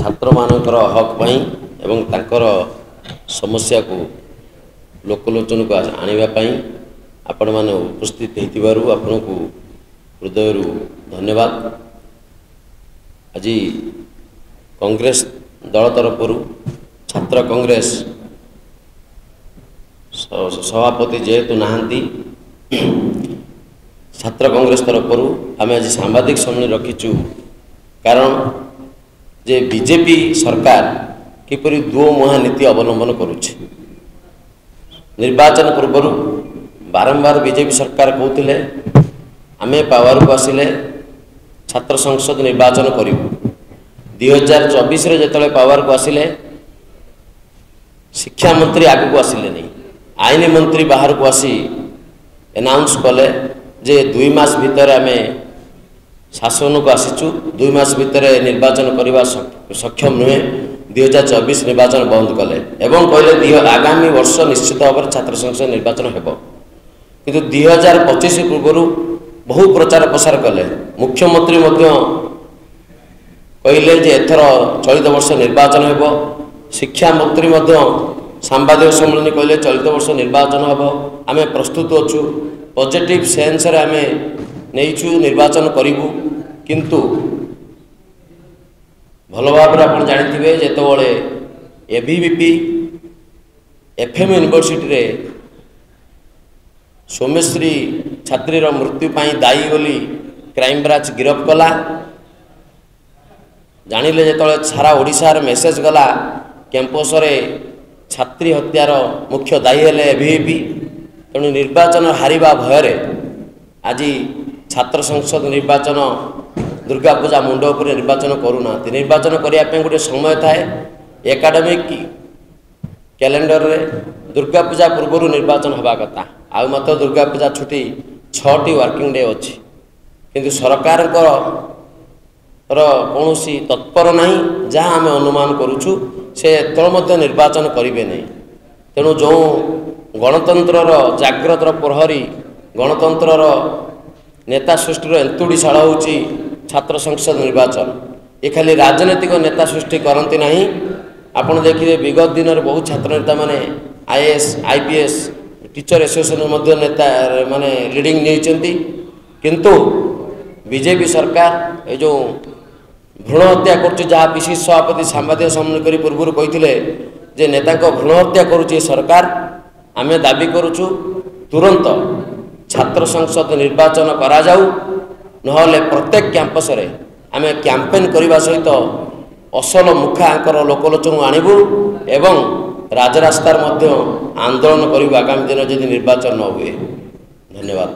छात्र मानकर हक पाई एवं तांकर समस्या को लोकलोचन को आने आपण मैंने उपस्थित होइतिबारु आपण को हृदय धन्यवाद। आज कांग्रेस दल तरफ छात्र कांग्रेस सभापति जेहेतु नहांती छात्र कांग्रेस तरफ आम आज सांबादिक सम्मेलन रखीचु कारण जे बीजेपी सरकार किपरि दो महानीति अवलंबन करुछि। निर्वाचन पूर्व बारंबार बीजेपी सरकार कहते आमे पावर को आसिले छात्र संसद निर्वाचन करूँ। 2024 रे जेतले पावर को आसिले शिक्षा मंत्री आगु को आसिले नहीं, आईन मंत्री बाहर को आसी एनाउंस कले जे 2 मास भितर आमे शासन को आसीचु, 2 मास भितर निर्वाचन करने सक्षम नुहे। 2024 निर्वाचन बंद कले एवं कहले आगामी वर्ष निश्चित भाव छात्र संसद निर्वाचन हेबो, किंतु 2025 पूर्व बहु प्रचार प्रसार कले। मुख्यमंत्री कहले जे एथर चलित वर्ष निर्वाचन हेबो। शिक्षा मंत्री सांबादिक सम्मेलन कहले चलित वर्ष निर्वाचन हेबो। आमे प्रस्तुत अछु, पॉजिटिव सेंस रे आमे नहींचु निर्वाचन करूँ। किंतु भल भाव आप जानते जिते एबीवीपी एफएम यूनिवर्सिटी रे सोमेश्री छात्री मृत्यु पाई दायी बोली क्राइम ब्रांच गिरफ कला। जानिले जिते सारा ओडिशार मेसेज गला कैंपस रे छात्री हत्यार मुख्य दायी हेले एबीवीपी। तेणु निर्वाचन हारिबा भୟରେ आज छात्र संसद निर्वाचन दुर्गा पूजा मुंड उपर निर्वाचन करूना। निर्वाचन करने गोटे समय थाए एकाडेमिक कैलेंडर रे दुर्गा पूजा पूर्व निर्वाचन हवा कथा। आ मत दुर्गा पूजा छुट्टी 6टी वर्किंग डे अच्छी, किंतु सरकार कौन तत्पर नहीं जहाँ आम अनुमान करुचु से एत निर्वाचन करेंगे नहीं। तेणु जो गणतंत्र जाग्रत प्रहरी गणतंत्र नेता सृष्टि एंतुड़ीशाल होची छात्र संसद निर्वाचन। ये खाली राजनीतिक नेता सृष्टि करती नहीं। आपड़ देखिए विगत दिन में बहुत छात्र नेता माने आईएएस आईपीएस टीचर एसोसिएशन नेता माने लीडिंग नहीं, किंतु बीजेपी सरकार ये जो भ्रूण हत्या कर जहाँ पीसीसी सभापति सांबादिक सम्मेलन कर पूर्व कहते जे नेता भ्रूण हत्या करुच्ची सरकार। आमे दाबी करुचु तुरंत छात्र संसद निर्वाचन करा जाऊ, नहले प्रत्येक कैंपस रे आमे कैंपेन करने सहित असल मुखांकर लोकलोचन आणबू एवं राजरास्तार आंदोलन करूँ आगामी दिन जदि निर्वाचन न हुए। धन्यवाद।